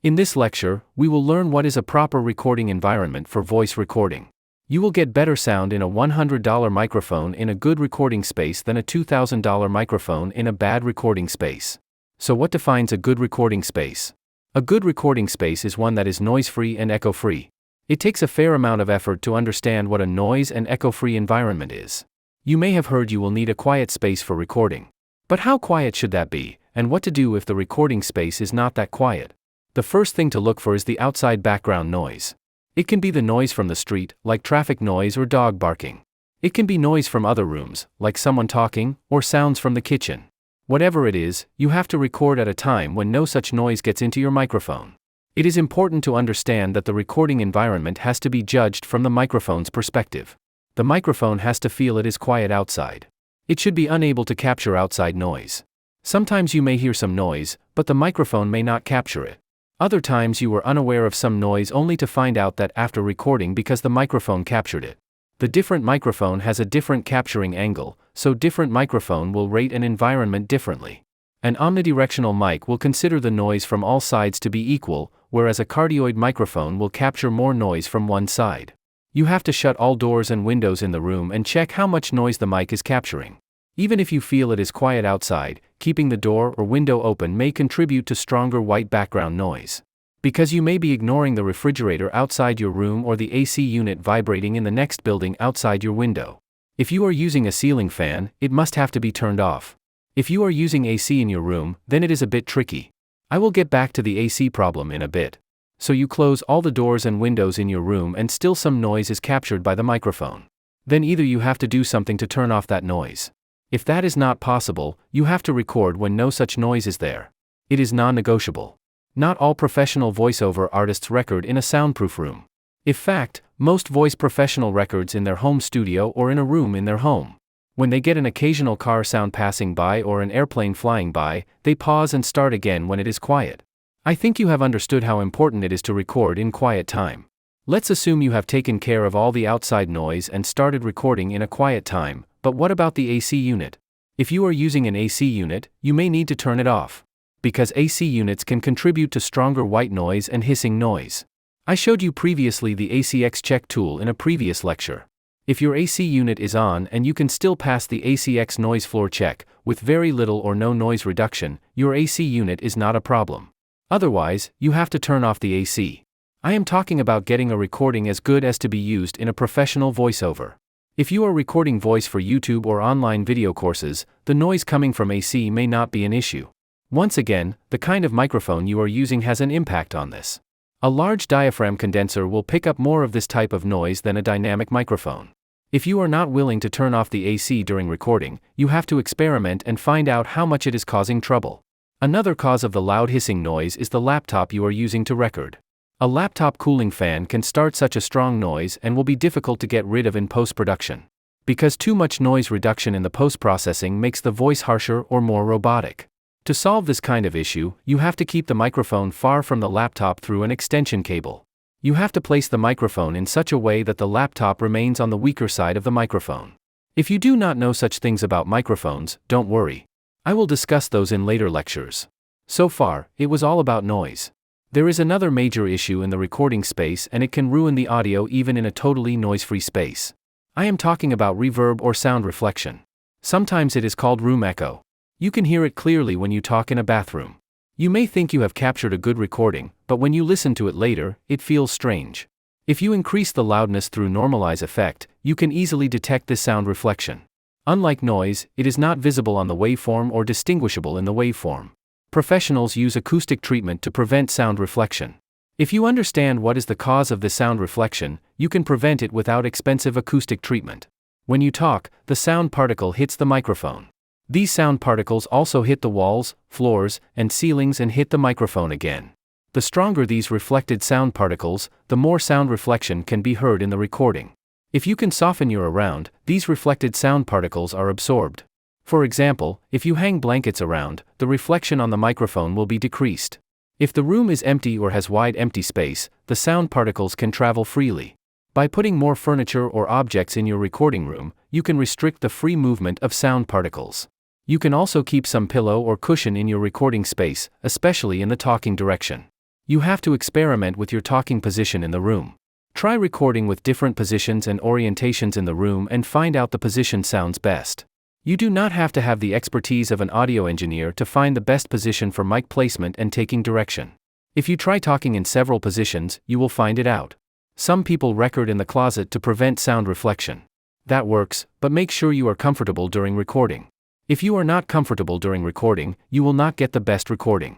In this lecture, we will learn what is a proper recording environment for voice recording. You will get better sound in a $100 microphone in a good recording space than a $2,000 microphone in a bad recording space. So what defines a good recording space? A good recording space is one that is noise-free and echo-free. It takes a fair amount of effort to understand what a noise and echo-free environment is. You may have heard you will need a quiet space for recording. But how quiet should that be, and what to do if the recording space is not that quiet? The first thing to look for is the outside background noise. It can be the noise from the street, like traffic noise or dog barking. It can be noise from other rooms, like someone talking, or sounds from the kitchen. Whatever it is, you have to record at a time when no such noise gets into your microphone. It is important to understand that the recording environment has to be judged from the microphone's perspective. The microphone has to feel it is quiet outside. It should be unable to capture outside noise. Sometimes you may hear some noise, but the microphone may not capture it. Other times you were unaware of some noise only to find out that after recording because the microphone captured it. The different microphone has a different capturing angle, so different microphone will rate an environment differently. An omnidirectional mic will consider the noise from all sides to be equal, whereas a cardioid microphone will capture more noise from one side. You have to shut all doors and windows in the room and check how much noise the mic is capturing. Even if you feel it is quiet outside, keeping the door or window open may contribute to stronger white background noise. Because you may be ignoring the refrigerator outside your room or the AC unit vibrating in the next building outside your window. If you are using a ceiling fan, it must have to be turned off. If you are using AC in your room, then it is a bit tricky. I will get back to the AC problem in a bit. So you close all the doors and windows in your room and still some noise is captured by the microphone. Then either you have to do something to turn off that noise. If that is not possible, you have to record when no such noise is there. It is non-negotiable. Not all professional voiceover artists record in a soundproof room. In fact, most voice professional records in their home studio or in a room in their home. When they get an occasional car sound passing by or an airplane flying by, they pause and start again when it is quiet. I think you have understood how important it is to record in quiet time. Let's assume you have taken care of all the outside noise and started recording in a quiet time. But what about the AC unit? If you are using an AC unit, you may need to turn it off. Because AC units can contribute to stronger white noise and hissing noise. I showed you previously the ACX check tool in a previous lecture. If your AC unit is on and you can still pass the ACX noise floor check, with very little or no noise reduction, your AC unit is not a problem. Otherwise, you have to turn off the AC. I am talking about getting a recording as good as to be used in a professional voiceover. If you are recording voice for YouTube or online video courses, the noise coming from AC may not be an issue. Once again, the kind of microphone you are using has an impact on this. A large diaphragm condenser will pick up more of this type of noise than a dynamic microphone. If you are not willing to turn off the AC during recording, you have to experiment and find out how much it is causing trouble. Another cause of the loud hissing noise is the laptop you are using to record. A laptop cooling fan can start such a strong noise and will be difficult to get rid of in post-production. Because too much noise reduction in the post-processing makes the voice harsher or more robotic. To solve this kind of issue, you have to keep the microphone far from the laptop through an extension cable. You have to place the microphone in such a way that the laptop remains on the weaker side of the microphone. If you do not know such things about microphones, don't worry. I will discuss those in later lectures. So far, it was all about noise. There is another major issue in the recording space and it can ruin the audio even in a totally noise-free space. I am talking about reverb or sound reflection. Sometimes it is called room echo. You can hear it clearly when you talk in a bathroom. You may think you have captured a good recording, but when you listen to it later, it feels strange. If you increase the loudness through normalize effect, you can easily detect this sound reflection. Unlike noise, it is not visible on the waveform or distinguishable in the waveform. Professionals use acoustic treatment to prevent sound reflection. If you understand what is the cause of the sound reflection, you can prevent it without expensive acoustic treatment. When you talk, the sound particle hits the microphone. These sound particles also hit the walls, floors, and ceilings and hit the microphone again. The stronger these reflected sound particles, the more sound reflection can be heard in the recording. If you can soften your around, these reflected sound particles are absorbed. For example, if you hang blankets around, the reflection on the microphone will be decreased. If the room is empty or has wide empty space, the sound particles can travel freely. By putting more furniture or objects in your recording room, you can restrict the free movement of sound particles. You can also keep some pillow or cushion in your recording space, especially in the talking direction. You have to experiment with your talking position in the room. Try recording with different positions and orientations in the room and find out the position sounds best. You do not have to have the expertise of an audio engineer to find the best position for mic placement and taking direction. If you try talking in several positions, you will find it out. Some people record in the closet to prevent sound reflection. That works, but make sure you are comfortable during recording. If you are not comfortable during recording, you will not get the best recording.